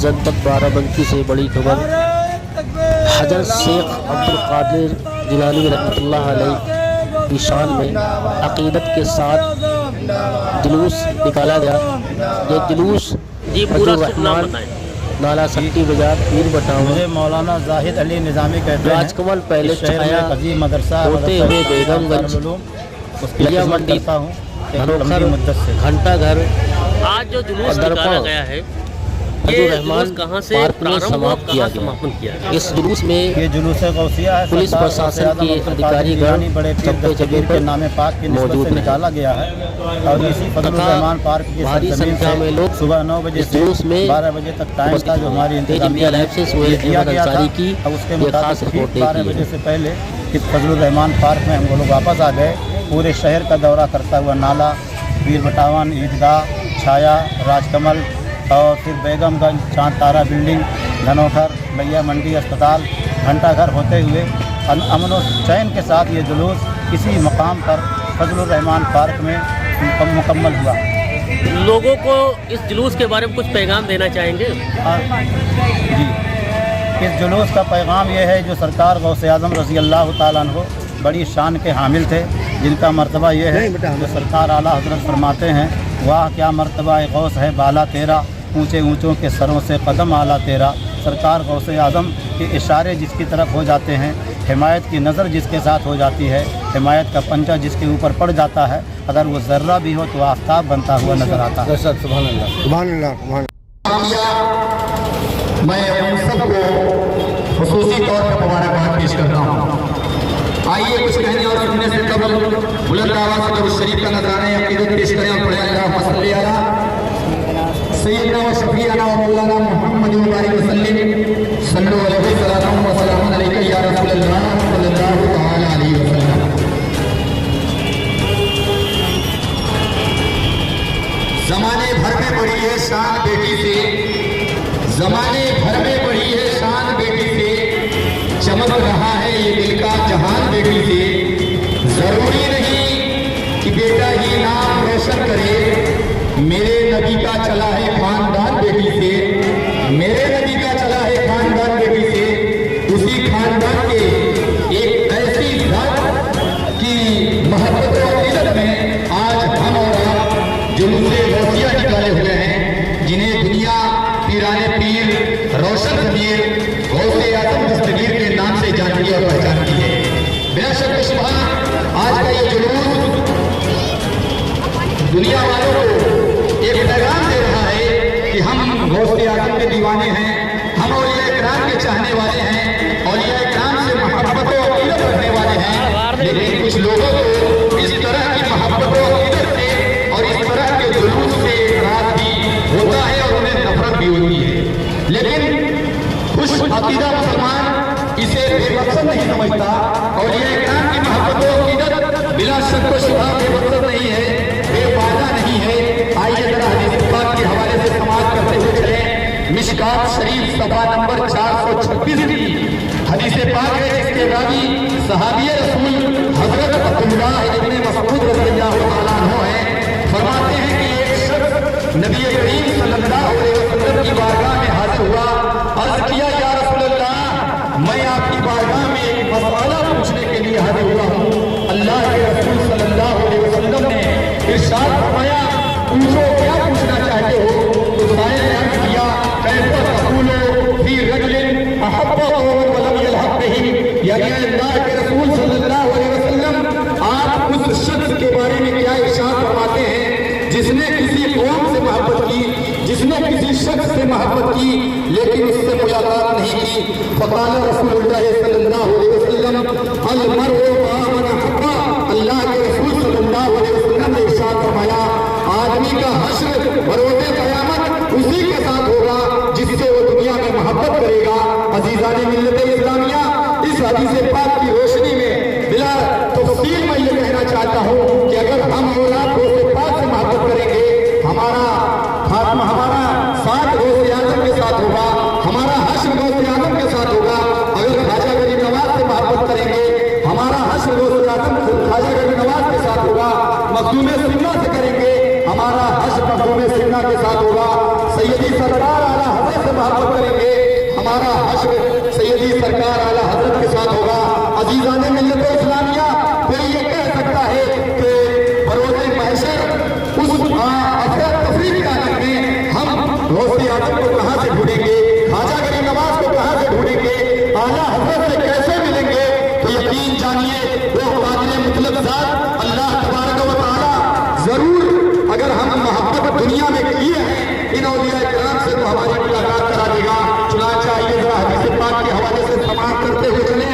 जनपद बाराबंकी से बड़ी खबर। हजरत शेख अब्दुल कादिर जिलानी रहमतुल्लाह अलैह की शान में अकीदत के साथ जुलूस निकाला गया। ये जुलूस रहमान नाला सट्टी बाजार पीर बटावा मुझे मौलाना जाहिद अली निज़ामी कहते हैं। राजकमल पहले छाया अजीम मदरसा होते हुए बेगमगंज लिया मंडी घंटा घर आज जो जुलूस निकाला गया है ये जुलूस कहाँ से समाप्त किया गया। इस जुलूस में ये जुलूस गौसिया है। पुलिस प्रशासन के अधिकारीगण चप्पे चप्पे पर नामे पाक की मौजूद से निकाला गया है और इसी फजलुर रहमान पार्क की भारी सरजमीन संख्या में लोग सुबह 9 बजे इस जुलूस से में 12 बजे तक टाइम था जो हमारी इंतजामिया ने दिया गया था। और उसके मुताबिक 12 बजे से पहले इस फजलुर रहमान पार्क में हम लोग वापस आ गए। पूरे शहर का दौरा करता हुआ नाला, पीर बटावन, ईदगाह, छाया, राजकमल और फिर बेगमगंज, चांद तारा बिल्डिंग, धनोखर, भैया मंडी अस्पताल, घंटा घर होते हुए अमन और चैन के साथ ये जुलूस किसी मकाम पर फजलुर रहमान पार्क में मुकम्मल हुआ। लोगों को इस जुलूस के बारे में कुछ पैगाम देना चाहेंगे? जी, इस जुलूस का पैगाम ये है जो सरकार गौसे आज़म रज़ी अल्लाह ताला अन्हो बड़ी शान के हामिल थे, जिनका मर्तबा ये है जो सरकार आला हज़रत फरमाते हैं, वाह क्या मर्तबा गौस है बाला तेरा, ऊंचे ऊंचों के सरों से कदम आला तेरा। सरकार गौसे आज़म के इशारे जिसकी तरफ हो जाते हैं, हिमायत की नज़र जिसके साथ हो जाती है, हिमायत का पंजा जिसके ऊपर पड़ जाता है, अगर वो ज़र्रा भी हो तो आफ़ताब बनता हुआ नज़र आता है। सुभान अल्लाह, सुभान अल्लाह। मैं उन सबको खुसूसी तौर पर मुबारकबाद पेश करता हूँ। आइए कुछ कहने और सुनने से कबल बुलंद आवाज़ से दरूद शरीफ का नज़राना अक़ीदत पेश करें और पढ़ें अल्लाहुम्मा सल्ली अला सय्यदना व शफीअना व मौलाना मुहम्मद मुबारक वसल्लम सल्लल्लाहु अलैहि वसल्लम व सलामुन अलैका या रसूलल्लाह सल्लल्लाहु तआला अलैहि वसल्लम। ज़माने भर में बढ़ी है शान बेटी से, ज़माने भर में बढ़ी है शान बेटी से, चमक रहा है ये दिल का जहान बेटी से। जरूरी नहीं कि बेटा ही नाम रोशन करे, मेरे नबी का चला है खानदान बेटी से, मेरे नबी का चला है खानदान बेटी से। उसी खानदान के एक ऐसी जात की महत्व और इज्जत में आज हम और आप जुलूस गौसिया निकाले हुए हैं, जिन्हें दुनिया पीराने पीर रोशन ज़मीर गौसे आज़म दस्तगीर के नाम से जानती और पहचानती है। बिला शक शुबहा आज का ये जुलूस दुनिया वालों को एक पैगाम दे रहा है कि हम गौसे आज़म के दीवाने हैं, हम औलिया इकराम के चाहने वाले हैं, औलिया इकराम से मोहब्बत और अक़ीदत रखने वाले हैं। लेकिन कुछ लोगों को इस तरह की मोहब्बत और अक़ीदत से और इस तरह के जुलूस से इतराज़ भी होता है और उन्हें नफरत भी होती है। लेकिन खुश अक़ीदा मुसलमान इसे बेमकसद नहीं समझता और ये इकराम की मोहब्बत और अक़ीदत बिला शक व शुबहा बेमकसद नहीं है, बेवादा नहीं है। आइए जरा हदीस पाक के हवाले से समाप्त करते हुए चलें। मिशकात शरीफ सफा नंबर 426 की हदीस पाक है, जिसके रावी सहाबी रसूल हजरत अब्दुल्लाह इब्न मसऊद रज़ियल्लाहु तआला अन्हु हैं। फरमाते हैं कि एक शख्स नबी करीम सल्लल्लाहु अलैहि वसल्लम की बारगाह में हाजिर हुआ, अर्ज़ किया, या रसूलल्लाह, मैं आपकी बारगाह में एक मसला पूछने के लिए हाजिर हुआ हूँ। अल्लाह के रसूल सल्लल्लाहु अलैहि वसल्लम ने इरशाद फरमाया, पूछो क्या पूछना चाहते हो? तो साए ने अर्ज़ किया, कैफ़ तक़ूलु फ़ी रजुलिन अहब्बहु व लम यल्हक़ बिही, यानी अल्लाह के रसूल सल्लल्लाहु अलैहि वसल्लम आप उस शख्स के बारे में क्या इरशाद फरमाते हैं जिसने किसी कौम से मोहब्बत की, जिसने किसी शख्स से मोहब्बत की लेकिन उससे मुलाकात नहीं की। फ़क़ाल रसूलुल्लाह सल्लल्लाहु अलैहि वसल्लम अल मर्उ मा मन अहब्बा, अल्लाह के रसूल सल्लल्लाहु अलैहि वसल्लम ने इरशाद फरमाया, आदमी का हश्र बरोज़े क़यामत उसी के साथ होगा जिससे वो दुनिया में मोहब्बत करेगा। अज़ीज़ाने मिल्लत इस्लामिया, इस हदीस पाक की रोशनी में बिला तफ़सील मैं ये कहना चाहता हूँ कि अगर हम औलाद गौसे पाक से मोहब्बत करेंगे, हमारा खात्मा, हमारा साथ गौसे आज़म के साथ होगा, हमारा हश्र गौसे आज़म के साथ होगा। अगर ख्वाजा गरीब नवाज से मोहब्बत करेंगे, हमारा हश्र गौसे आज़म ख्वाजा गरीब नवाज के साथ होगा। मखदूम सिन्ना से करेंगे, हमारा हश्र मखदूम सिन्ना के साथ होगा। सैयदी सरकार आला हज़रत मोहब्बत करेंगे, हमारा हश्र सैयदी सरकार आला हजरत के साथ होगा। अजीजाने मिल्लत इस्लामिया, कोई ये कह सकता है कि बरोज़े महशर उस अफरा तफरी के आलम में हम गौसे आजम को कहाँ से ढूंढेंगे, ख्वाजा गरीब नवाज को कहाँ से ढूंढेंगे, आला हजरत से कैसे मिलेंगे? तो यकीन जानिए वो कादिर मुतलक ज़ात अल्लाह तबारक व तआला जरूर, अगर हम मोहब्बत दुनिया में किए हैं इन औलिया किराम से, तो हमारी मुलाकात करा देगा। चुनांचे आइए जरा हदीस पाक के हवाले से समाप्त करते हुए चलें।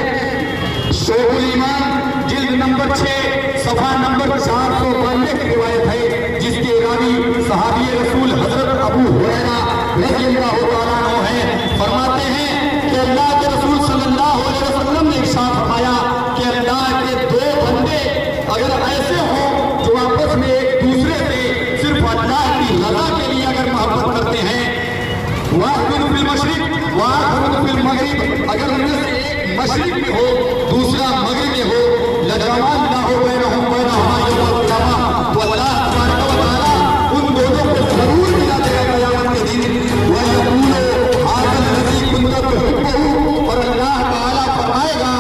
शोहुल ईमान जिल्द नंबर 6 सफा नंबर 492 की रिवायत है, जिसके रावी सहाबी रसूल हजरत अबू हुरैरा रज़ियल्लाहु तआला अन्हु हैं। फरमाते हैं कि अल्लाह के रसूल सल्लल्लाहु अलैहि वसल्लम ने इरशाद फरमाया कि अल्लाह के दो बंदे अगर ऐसे हों जो आपस में एक दूसरे से सिर्फ अल्लाह की रज़ा के लिए अगर मोहब्बत करते हैं, वाहिद फिल मशरिक वाहिद फिल मगरिब, अगर उनमें से एक मशरिक में हो दूसरा मगरिब में हो, लजअल्लाहु बैनहुम बैनहुमा यौमल क़ियामा, तो अल्लाह तबारक व तआला उन दोनों को जरूर मिला देगा क़यामत के दिन। व यक़ूलु हाज़ा लज़ी कुन्ता तुहिब्बुहु, और अल्लाह तआला फरमाएगा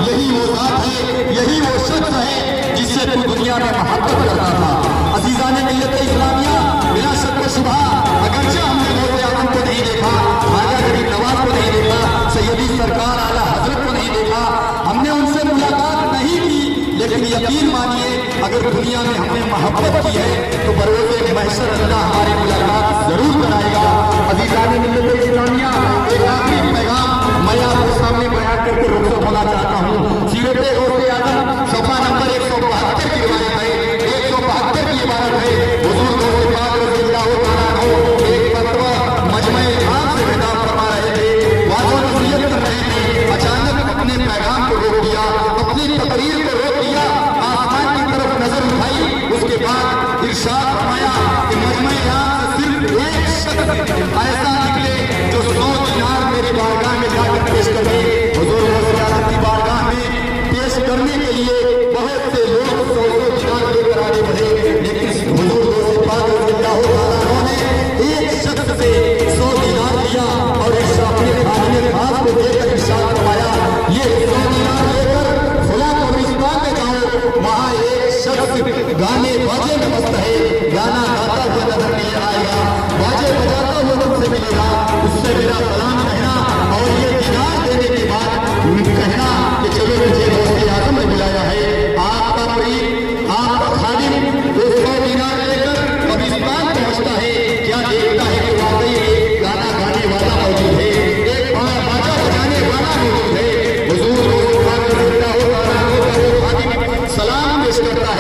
यही वो ज़ात है, यही वो शख्स है जिससे तू दुनिया में मोहब्बत करता था। अज़ीज़ाने मिल्लत इस्लामिया, बिला शक व शुबहा अगरचे हमने गौसे आज़म को नहीं देखा, ख्वाजा गरीब नवाज को नहीं देखा, सैयदी सरकार आला हजरत को नहीं देखा, हमने उनसे मुलाकात नहीं की, लेकिन यकीन मानिए अगर दुनिया में हमने मोहब्बत की है तो बरोज़े महशर अल्लाह हमारी मुलाकात जरूर कराएगा। अज़ीज़ाने मिल्लत इस्लामिया, एक आखिरी पैगाम मैं आपके सामने बयान करके रुखसत होना चाहता हूँ। सीरत गौसे आज़म सफ़ा नंबर 172 की रिवायत है, 172 की इबारत है। हुज़ूर गौसे पाक रज़ियल्लाहु तआला अन्हु एक मरतबा मजमे आम से खिताब फरमा रहे थे, वाज़ो नसीहत कर रहे थे, अचानक अपने पैगाम को रोक दिया, अपनी तकरीर को रोक दिया, आसमान की तरफ नजर उठाई, उसके बाद इरशाद फरमाया कि मजमे आम से सिर्फ एक शख्स ऐसा निकले जो 100 दिनार मेरी बारगाह में जाकर पेश करे। हुज़ूर गौसे आज़म की बारगाह में पेश करने के लिए बहुत से लोग 100 दिनार लेकर आगे बढ़े, लेकिन हुज़ूर गौसे पाक रज़ियल्लाहु तआला अन्हु ने एक शख्स से 100 दिनार लिया और इस अपने खाने खास को देकर इरशाद फरमाया, ये 100 दिनार लेकर खुला कब्रिस्तान में जाओ, वहाँ एक शख्स गाने बाजे में मस्त है, गाना गाता हुआ नजर नहीं आएगा, बाजे बजाता हुआ तुमसे मिलेगा, उससे मेरा सलाम कहना और ये दिनार देने के बाद कहना कि चलो मुझे गौसे आज़म ने बुलाया है। आपका मुरीद, आपका खादिम वो 100 दिनार लेकर कब्रिस्तान पहुँचता है, क्या देखता है कि वाकई एक गाना गाने वाला मौजूद है, एक बाजा बजाने वाला मौजूद है। हुज़ूर गौसे पाक रज़ियल्लाहु तआला अन्हु का वो खादिम सलाम पेश करता